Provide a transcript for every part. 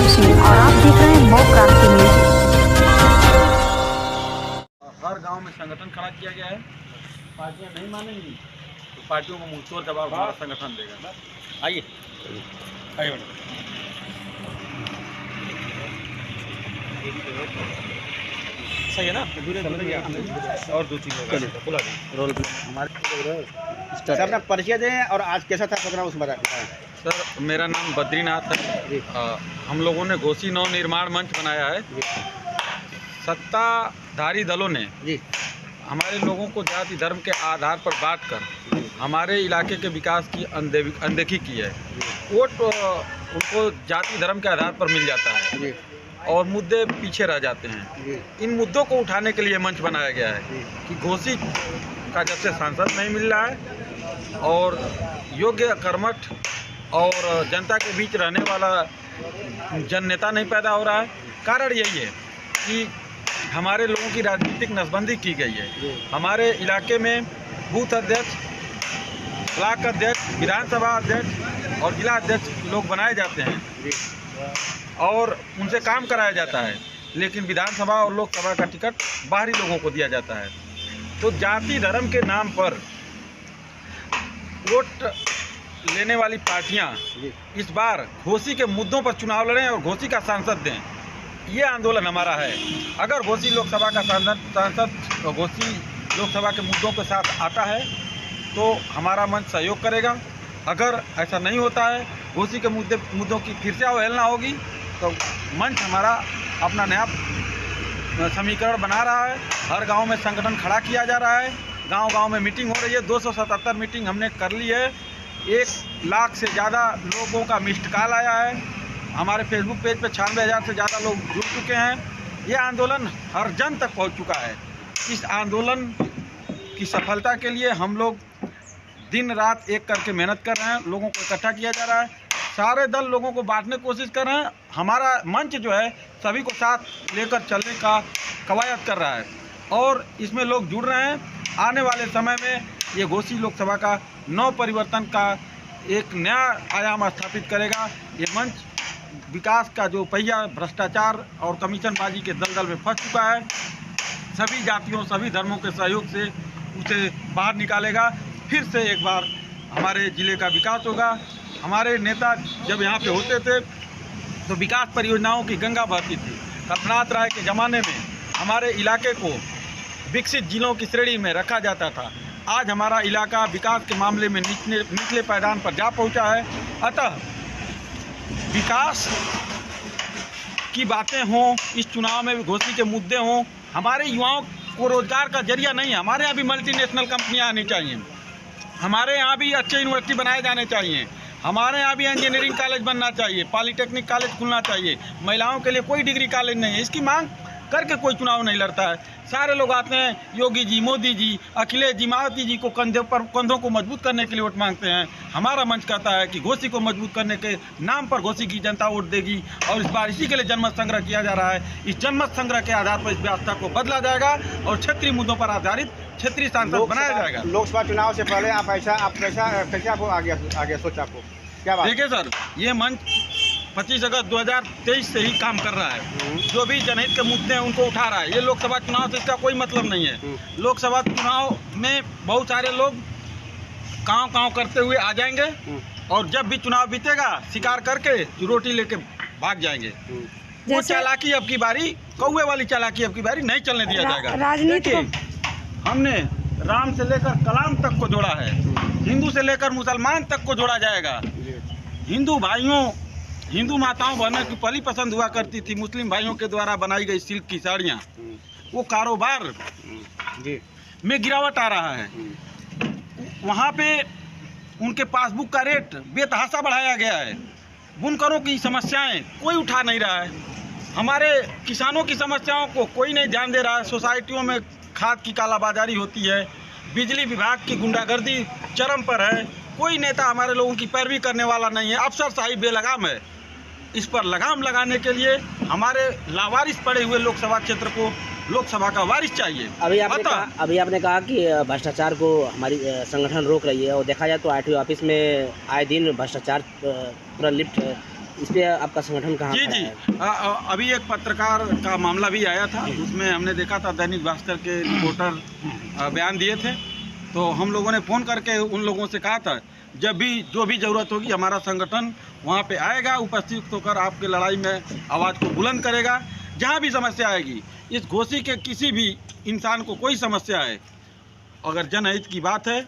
राम सिंह और आप देख रहे हैं मऊ क्रांति न्यूज। हर गांव में संगठन खड़ा किया गया है। पार्टियां नहीं मानेंगी तो पार्टियों को मुंहतोड़ जवाब हमारा संगठन देगा। आइए आइए मैडम। सही है ना? और दो चीज़ रोल हमारे सर अपना परिचय दें और आज कैसा था प्रोग्राम उस बताएं। सर, मेरा नाम बद्रीनाथ है। हम लोगों ने घोसी नव निर्माण मंच बनाया है। सत्ताधारी दलों ने जी हमारे लोगों को जाति धर्म के आधार पर बांटकर हमारे इलाके के विकास की अनदेखी की है। वोट उनको जाति धर्म के आधार पर मिल जाता है जी और मुद्दे पीछे रह जाते हैं। जी इन मुद्दों को उठाने के लिए मंच बनाया गया है कि घोसी का जब से सांसद नहीं मिल रहा है और योग्य कर्मठ और जनता के बीच रहने वाला जन नेता नहीं पैदा हो रहा है। कारण यही है कि हमारे लोगों की राजनीतिक नसबंदी की गई है। हमारे इलाके में बूथ अध्यक्ष, ब्लॉक अध्यक्ष, विधानसभा अध्यक्ष और जिला अध्यक्ष लोग बनाए जाते हैं और उनसे काम कराया जाता है, लेकिन विधानसभा और लोकसभा का टिकट बाहरी लोगों को दिया जाता है। तो जाति धर्म के नाम पर वोट लेने वाली पार्टियां इस बार घोसी के मुद्दों पर चुनाव लड़ें और घोसी का सांसद दें, ये आंदोलन हमारा है। अगर घोसी लोकसभा का सांसद घोसी लोकसभा के मुद्दों के साथ आता है तो हमारा मंच सहयोग करेगा। अगर ऐसा नहीं होता है, घोसी के मुद्दों की फिर से अवहेलना होगी, तो मंच हमारा अपना नया समीकरण बना रहा है। हर गांव में संगठन खड़ा किया जा रहा है। गांव-गांव में मीटिंग हो रही है। 277 मीटिंग हमने कर ली है। 1 लाख से ज़्यादा लोगों का मिस्ड कॉल आया है। हमारे फेसबुक पेज पे 96,000 से ज़्यादा लोग जुड़ चुके हैं। ये आंदोलन हर जन तक पहुंच चुका है। इस आंदोलन की सफलता के लिए हम लोग दिन रात एक करके मेहनत कर रहे हैं। लोगों को इकट्ठा किया जा रहा है। सारे दल लोगों को बांटने की कोशिश कर रहे हैं। हमारा मंच जो है सभी को साथ लेकर चलने का कवायद कर रहा है और इसमें लोग जुड़ रहे हैं। आने वाले समय में ये घोसी लोकसभा का नव परिवर्तन का एक नया आयाम स्थापित करेगा। ये मंच विकास का जो पहिया भ्रष्टाचार और कमीशनबाजी के दलदल में फंस चुका है, सभी जातियों सभी धर्मों के सहयोग से उसे बाहर निकालेगा। फिर से एक बार हमारे ज़िले का विकास होगा। हमारे नेता जब यहाँ पे होते थे तो विकास परियोजनाओं की गंगा बहती थी। कल्पनाथ राय के ज़माने में हमारे इलाके को विकसित जिलों की श्रेणी में रखा जाता था। आज हमारा इलाका विकास के मामले में निचले पायदान पर जा पहुँचा है। अतः विकास की बातें हों, इस चुनाव में भी घोसी के मुद्दे हों, हमारे युवाओं को रोजगार का जरिया नहीं है। हमारे यहाँ भी मल्टीनेशनल कंपनियाँ आनी चाहिए। हमारे यहाँ भी अच्छे यूनिवर्सिटी बनाए जाने चाहिए। हमारे यहाँ भी इंजीनियरिंग कॉलेज बनना चाहिए, पॉलीटेक्निक कॉलेज खुलना चाहिए। महिलाओं के लिए कोई डिग्री कॉलेज नहीं है। इसकी मांग करके कोई चुनाव नहीं लड़ता है। सारे लोग आते हैं, योगी जी, मोदी जी, अखिलेश जी, मायावती जी को कंधों को मजबूत करने के लिए वोट मांगते हैं। हमारा मंच कहता है कि घोसी को मजबूत करने के नाम पर घोसी की जनता वोट देगी और इस बार इसी के लिए जनमत संग्रह किया जा रहा है। इस जनमत संग्रह के आधार पर इस व्यवस्था को बदला जाएगा और क्षेत्रीय मुद्दों पर आधारित क्षेत्रीय सांसद बनाया जाएगा। लोकसभा चुनाव से पहले आप कैसे आपको आगे सोचा, आपको क्या बात? देखिए सर, ये मंच 25 अगस्त 2023 से ही काम कर रहा है। जो भी जनहित के मुद्दे हैं उनको उठा रहा है। ये लोकसभा चुनाव से इसका कोई मतलब नहीं है। लोकसभा चुनाव में बहुत सारे लोग काँव करते हुए आ जाएंगे और जब भी चुनाव बीतेगा शिकार करके रोटी लेके भाग जाएंगे। वो चालाकी अब की बारी, कौवे वाली चालाकी अब की बारी नहीं चलने दिया जाएगा। राजनीति हमने राम से लेकर कलाम तक को जोड़ा है, हिंदू से लेकर मुसलमान तक को जोड़ा जाएगा। हिंदू भाइयों, हिंदू माताओं बहनों की पहली पसंद हुआ करती थी मुस्लिम भाइयों के द्वारा बनाई गई सिल्क की साड़ियाँ। वो कारोबार में गिरावट आ रहा है। वहाँ पे उनके पासबुक का रेट बेतहाशा बढ़ाया गया है। बुनकरों की समस्याएं कोई उठा नहीं रहा है। हमारे किसानों की समस्याओं को कोई नहीं ध्यान दे रहा है। सोसाइटियों में खाद की कालाबाजारी होती है। बिजली विभाग की गुंडागर्दी चरम पर है। कोई नेता हमारे लोगों की पैरवी करने वाला नहीं है। अफसरशाही बेलगाम है। इस पर लगाम लगाने के लिए हमारे लावारिस पड़े हुए लोकसभा क्षेत्र को लोकसभा का वारिस चाहिए। अभी आपने कहा कि भ्रष्टाचार को हमारी संगठन रोक रही है और देखा जाए तो आरटीओ ऑफिस में आए दिन भ्रष्टाचार पूरा लिप्त है। इस पे आपका संगठन कहाँ जी खड़ा जी है? अभी एक पत्रकार का मामला भी आया था, उसमें हमने देखा था दैनिक भास्कर के रिपोर्टर बयान दिए थे, तो हम लोगों ने फ़ोन करके उन लोगों से कहा था जब भी जो भी ज़रूरत होगी हमारा संगठन वहाँ पे आएगा, उपस्थित होकर आपके लड़ाई में आवाज़ को बुलंद करेगा। जहाँ भी समस्या आएगी, इस घोसी के किसी भी इंसान को कोई समस्या है, अगर जनहित की बात है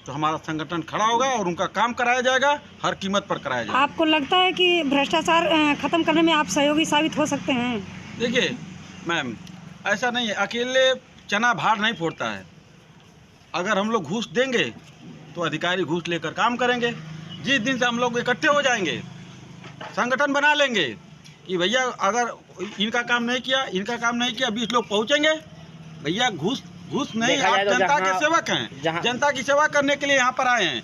तो हमारा संगठन खड़ा होगा और उनका काम कराया जाएगा, हर कीमत पर कराया जाएगा। आपको लगता है कि भ्रष्टाचार खत्म करने में आप सहयोगी साबित हो सकते हैं? देखिए मैम, ऐसा नहीं है, अकेले चना भार नहीं फोड़ता है। अगर हम लोग घूस देंगे तो अधिकारी घूस लेकर काम करेंगे। जिस दिन से हम लोग इकट्ठे हो जाएंगे, संगठन बना लेंगे कि भैया अगर इनका काम नहीं किया 20 लोग पहुंचेंगे, भैया घूस नहीं, आप जनता के सेवक हैं, जनता की सेवा करने के लिए यहाँ पर आए हैं,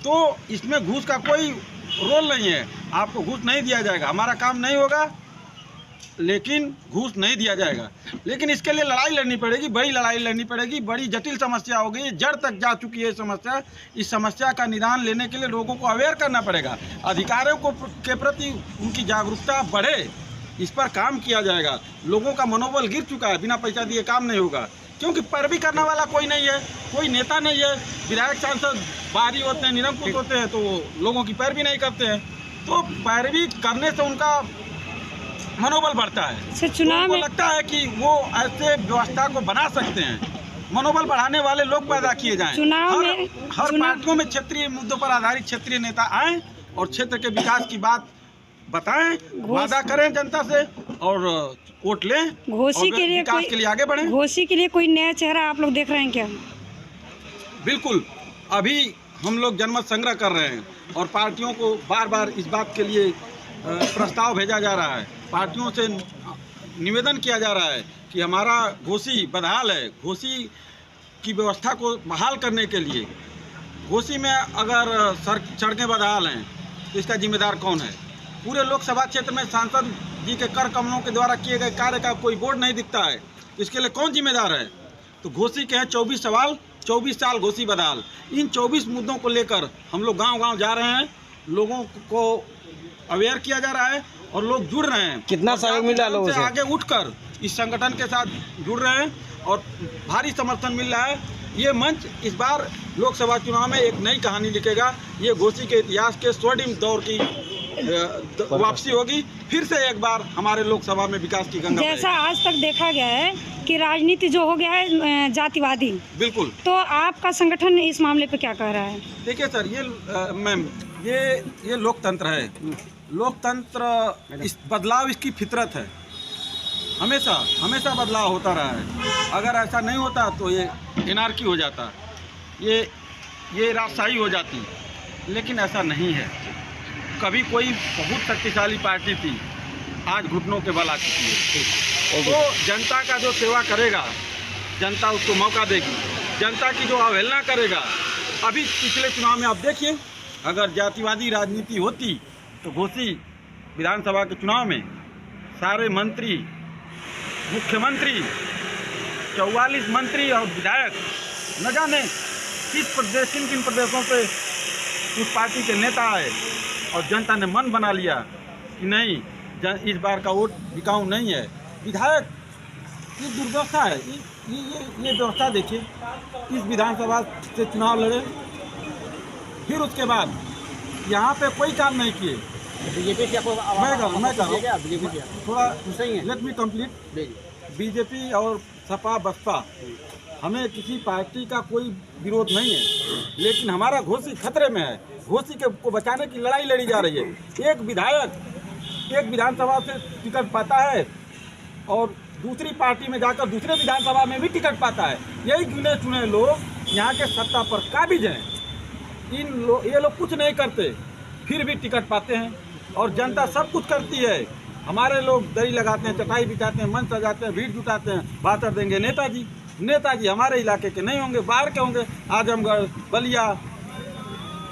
तो इसमें घूस का कोई रोल नहीं है। आपको घूस नहीं दिया जाएगा, हमारा काम नहीं होगा लेकिन घूस नहीं दिया जाएगा। लेकिन इसके लिए लड़ाई लड़नी पड़ेगी, बड़ी लड़ाई लड़नी पड़ेगी, बड़ी जटिल समस्या हो गई, जड़ तक जा चुकी है समस्या। इस समस्या का निदान लेने के लिए लोगों को अवेयर करना पड़ेगा, अधिकारियों को के प्रति उनकी जागरूकता बढ़े, इस पर काम किया जाएगा। लोगों का मनोबल गिर चुका है, बिना पैसा दिए काम नहीं होगा, क्योंकि पैरवी करने वाला कोई नहीं है, कोई नेता नहीं है। विधायक सांसद बाहरी होते हैं, निरंकुश होते हैं, तो लोगों की पैरवी नहीं करते हैं, तो पैरवी करने से उनका मनोबल बढ़ता है। चुनाव में लगता है कि वो ऐसे व्यवस्था को बना सकते हैं, मनोबल बढ़ाने वाले लोग पैदा किए जाएं। हर पार्टियों में क्षेत्रीय मुद्दों पर आधारित क्षेत्रीय नेता आएं और क्षेत्र के विकास की बात बताएं, वादा करें जनता से और वोट लें, घोसी के लिए विकास के लिए आगे बढ़ें। घोसी के लिए कोई नया चेहरा आप लोग देख रहे हैं क्या? बिल्कुल, अभी हम लोग जनमत संग्रह कर रहे हैं और पार्टियों को बार बार इस बात के लिए प्रस्ताव भेजा जा रहा है, पार्टियों से निवेदन किया जा रहा है कि हमारा घोसी बदहाल है। घोसी की व्यवस्था को बहाल करने के लिए, घोसी में अगर सड़कें बदहाल हैं तो इसका जिम्मेदार कौन है? पूरे लोकसभा क्षेत्र में सांसद जी के कर कमलों के द्वारा किए गए कार्य का कोई बोर्ड नहीं दिखता है, इसके लिए कौन जिम्मेदार है? तो घोसी के हैं 24 सवाल, 24 साल घोसी बदहाल। इन 24 मुद्दों को लेकर हम लोग गांव-गांव जा रहे हैं, लोगों को अवेयर किया जा रहा है और लोग जुड़ रहे हैं। कितना सहयोग मिला लोगों से? आगे उठकर इस संगठन के साथ जुड़ रहे हैं और भारी समर्थन मिल रहा है। ये मंच इस बार लोकसभा चुनाव में एक नई कहानी लिखेगा। ये घोसी के इतिहास के स्वर्णिम दौर की वापसी होगी। फिर से एक बार हमारे लोकसभा में विकास की गंगा जैसा आज तक देखा गया है कि राजनीति जो हो गया है जातिवादी, बिल्कुल, तो आपका संगठन इस मामले पे क्या कह रहा है? देखिए सर, ये मैम, ये लोकतंत्र है, लोकतंत्र इस बदलाव इसकी फितरत है, हमेशा बदलाव होता रहा है। अगर ऐसा नहीं होता तो ये एनार्की हो जाता, ये राजशाही हो जाती, लेकिन ऐसा नहीं है। कभी कोई बहुत शक्तिशाली पार्टी थी, आज घुटनों के बल आ चुकी है। तो जनता का जो सेवा करेगा, जनता उसको मौका देगी। जनता की जो अवहेलना करेगा, अभी पिछले चुनाव में आप देखिए, अगर जातिवादी राजनीति होती तो घोसी विधानसभा के चुनाव में सारे मंत्री, मुख्यमंत्री, 44 मंत्री और विधायक, न जाने किन किन प्रदेशों से उस पार्टी के नेता आए और जनता ने मन बना लिया कि नहीं, इस बार का वोट बिकाऊ नहीं है। विधायक की दुर्दशा है, ये व्यवस्था देखिए, इस विधानसभा से चुनाव लड़े, फिर उसके बाद यहाँ पे कोई काम नहीं किए। बीजेपी से आपको थोड़ा लेट मी कंप्लीट। बीजेपी और सपा बसपा, हमें किसी पार्टी का कोई विरोध नहीं है, लेकिन हमारा घोसी खतरे में है। घोसी को बचाने की लड़ाई लड़ी जा रही है। एक विधायक एक विधानसभा से टिकट पाता है और दूसरी पार्टी में जाकर दूसरे विधानसभा में भी टिकट पाता है। यही गिने चुने लोग यहाँ के सत्ता पर काबिज हैं। ये लोग कुछ नहीं करते, फिर भी टिकट पाते हैं और जनता सब कुछ करती है। हमारे लोग दरी लगाते हैं, चटाई बिछाते हैं, मंच सजाते हैं, भीड़ जुटाते हैं, भाषण देंगे नेताजी हमारे इलाके के नहीं होंगे, बाहर के होंगे, आजमगढ़, बलिया,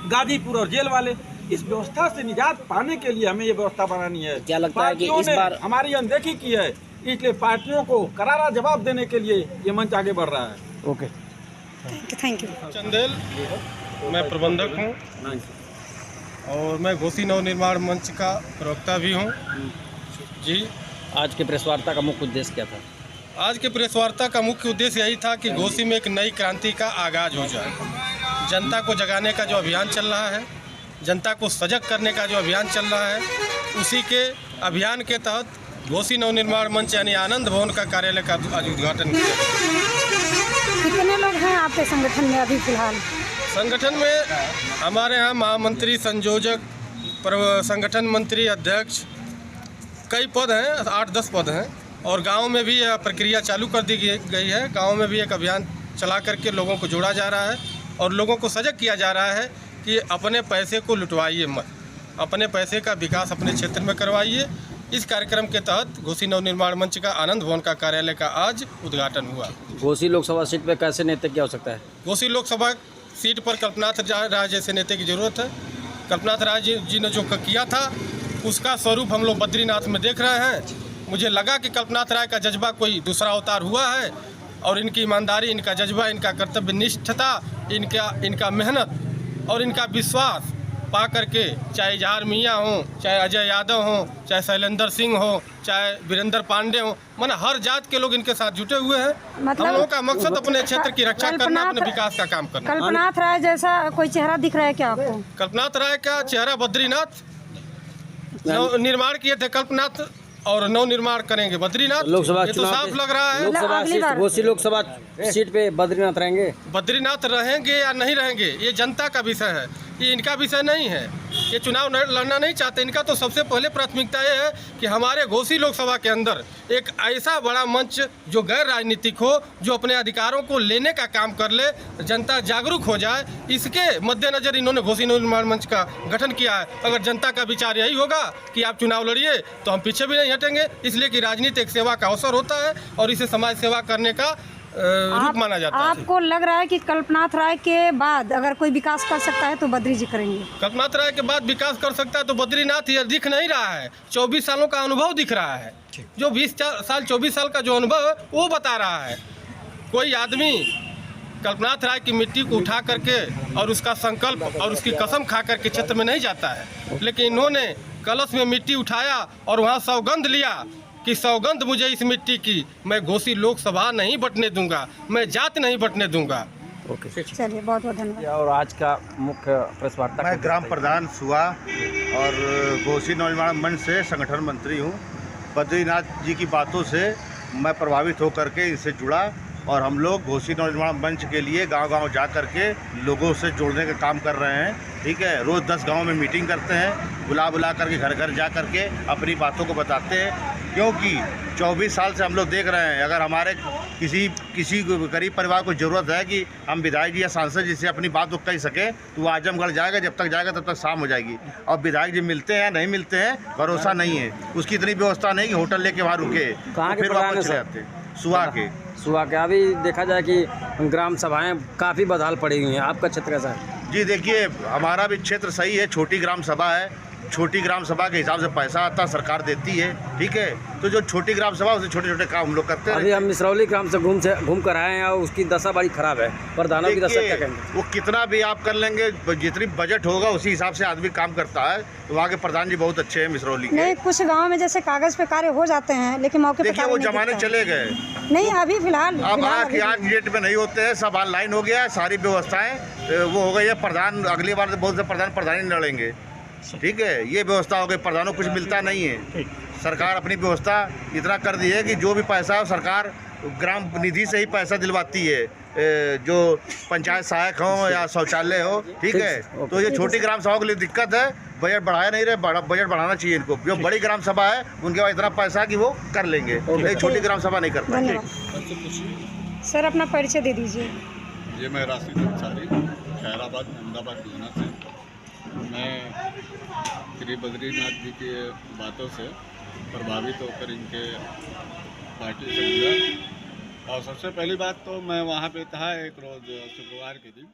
गाजीपुर और जेल वाले। इस व्यवस्था से निजात पाने के लिए हमें ये व्यवस्था बनानी है। क्या लगता है कि इस बार हमारी अनदेखी की है, इसलिए पार्टियों को करारा जवाब देने के लिए ये मंच आगे बढ़ रहा है। Okay, thank you. चंदेल, मैं प्रबंधक हूँ। और मैं घोसी नवनिर्माण मंच का प्रवक्ता भी हूँ। जी, आज के प्रेस वार्ता का मुख्य उद्देश्य क्या था? आज के प्रेस वार्ता का मुख्य उद्देश्य यही था कि घोसी में एक नई क्रांति का आगाज़ हो जाए। जनता को जगाने का जो अभियान चल रहा है, जनता को सजग करने का जो अभियान चल रहा है, उसी के अभियान के तहत घोसी नवनिर्माण मंच यानी आनंद भवन का कार्यालय का आज उद्घाटन किया। कितने लोग हैं आपके संगठन में अभी फिलहाल? संगठन में हमारे यहाँ महामंत्री, संयोजक, संगठन मंत्री, अध्यक्ष, कई पद हैं, 8-10 पद हैं। और गांव में भी यह प्रक्रिया चालू कर दी गई है। गांव में भी एक अभियान चला करके लोगों को जोड़ा जा रहा है और लोगों को सजग किया जा रहा है कि अपने पैसे को लुटवाइए मत, अपने पैसे का विकास अपने क्षेत्र में करवाइए। इस कार्यक्रम के तहत घोसी नवनिर्माण मंच का आनंद भवन का कार्यालय का आज उद्घाटन हुआ। घोसी लोकसभा सीट पर कैसे नेता की आवश्यकता है? घोसी लोकसभा सीट पर कल्पनाथ राय जैसे नेता की जरूरत है। कल्पनाथ राय जी ने जो किया था उसका स्वरूप हम लोग बद्रीनाथ में देख रहे हैं। मुझे लगा कि कल्पनाथ राय का जज्बा कोई दूसरा अवतार हुआ है और इनकी ईमानदारी, इनका जज्बा, इनका कर्तव्य निष्ठता, इनका मेहनत और इनका विश्वास पा करके, चाहे इजहार मियाँ हों, चाहे अजय यादव हों, चाहे शैलेंद्र सिंह हो, चाहे वीरेंद्र पांडे हो, माने हर जात के लोग इनके साथ जुटे हुए हैं। मतलब हम लोगों का मकसद अपने क्षेत्र की रक्षा करना, अपने विकास का काम करना। कल्पनाथ राय जैसा कोई चेहरा दिख रहा है क्या आपको? कल्पनाथ राय का चेहरा बद्रीनाथ, निर्माण किए थे कल्पनाथ और नव निर्माण करेंगे बद्रीनाथ। लोकसभा ये तो साफ लग रहा है। लोकसभा सीट, घोसी लोकसभा सीट पे बद्रीनाथ रहेंगे। बद्रीनाथ रहेंगे या नहीं रहेंगे ये जनता का विषय है, ये इनका विषय नहीं है। ये चुनाव लड़ना नहीं चाहते। इनका तो सबसे पहले प्राथमिकता ये है कि हमारे घोसी लोकसभा के अंदर एक ऐसा बड़ा मंच जो गैर राजनीतिक हो, जो अपने अधिकारों को लेने का काम कर ले, जनता जागरूक हो जाए। इसके मद्देनजर इन्होंने घोसी नवनिर्माण मंच का गठन किया है। अगर जनता का विचार यही होगा कि आप चुनाव लड़िए तो हम पीछे भी नहीं हटेंगे, इसलिए कि राजनीति एक सेवा का अवसर होता है और इसे समाज सेवा करने का रूप माना जाता है। आपको लग रहा है कि कल्पनाथ राय के बाद अगर कोई विकास कर सकता है तो बद्री जी करेंगे? कल्पनाथ राय के बाद विकास कर सकता है तो बद्रीनाथ ये दिख नहीं रहा है। 24 सालों का अनुभव दिख रहा है। जो 20 साल 24 साल का जो अनुभव है वो बता रहा है। कोई आदमी कल्पनाथ राय की मिट्टी को उठा करके और उसका संकल्प और उसकी कसम खा करके क्षेत्र में नहीं जाता है, लेकिन इन्होंने कलश में मिट्टी उठाया और वहाँ सौगंध लिया कि सौगंध मुझे इस मिट्टी की, मैं घोसी लोकसभा नहीं बटने दूंगा, मैं जात नहीं बटने दूंगा। ओके, चलिए बहुत बहुत धन्यवाद। और आज का मुख्य प्रेस वार्ता? मैं ग्राम प्रधान सुहा और घोसी नवनिर्माण मंच से संगठन मंत्री हूँ। बद्रीनाथ जी की बातों से मैं प्रभावित होकर के इनसे जुड़ा और हम लोग घोसी नवनिर्माण मंच के लिए गांव-गांव जा करके लोगों से जोड़ने का काम कर रहे हैं। ठीक है, रोज़ 10 गाँव में मीटिंग करते हैं, बुला करके घर घर जा करके अपनी बातों को बताते हैं। क्योंकि 24 साल से हम लोग देख रहे हैं, अगर हमारे किसी गरीब परिवार को ज़रूरत है कि हम विधायक जी या सांसद जी से अपनी बात को कह सकें तो वो आजमगढ़ जाएगा, जब तक जाएगा तब तक शाम हो जाएगी। और विधायक जी मिलते हैं नहीं मिलते हैं भरोसा नहीं है। उसकी इतनी व्यवस्था नहीं कि होटल लेके वहाँ रुके, फिर वापस चले जाते। सुहा के अभी देखा जाए कि ग्राम सभाएं काफ़ी बदहाल पड़ी हुई हैं। आपका क्षेत्र कैसा है? जी देखिए, हमारा भी क्षेत्र सही है, छोटी ग्राम सभा है। छोटी ग्राम सभा के हिसाब से पैसा आता, सरकार देती है। ठीक है, तो जो छोटी ग्राम सभा उससे छोटे छोटे काम हम लोग करते हैं। अभी हम मिसरौली ग्राम से घूम कर आए हैं और उसकी दशा बड़ी खराब है। प्रधानों की दशा क्या कहेंगे? वो कितना भी आप कर लेंगे, जितनी बजट होगा उसी हिसाब से आदमी काम करता है। तो वहाँ के प्रधान जी बहुत अच्छे हैं मिसरौली के। नहीं, कुछ गाँव में जैसे कागज पे कार्य हो जाते हैं लेकिन मौके पे देखिए वो जमाने चले गए। नहीं, अभी फिलहाल अब आज डेट में नहीं होते हैं, सब ऑनलाइन हो गया है, सारी व्यवस्थाएं वो हो गई है। प्रधान अगली बार बहुत से प्रधान लड़ेंगे। ठीक है, ये व्यवस्था हो गई, प्रधानों को कुछ मिलता नहीं है। सरकार अपनी व्यवस्था इतना कर दी है कि जो भी पैसा है सरकार ग्राम निधि से ही पैसा दिलवाती है, जो पंचायत सहायक हो या शौचालय हो। ठीक है, तो ये छोटी ग्राम सभा के लिए दिक्कत है, बजट बढ़ाया नहीं रहे, बजट बढ़ाना चाहिए इनको। जो बड़ी ग्राम सभा है उनके पास इतना पैसा कि वो कर लेंगे, नहीं छोटी ग्राम सभा नहीं कर पाएंगे। सर अपना परिचय दे दीजिए। ये मैं राशिद अंसारी, खैराबाद अहमदाबाद योजना से। मैं श्री बद्रीनाथ जी की बातों से प्रभावित होकर इनके पार्टी से जुड़ा। और सबसे पहली बात तो मैं वहाँ पे था एक रोज़ शुक्रवार के दिन,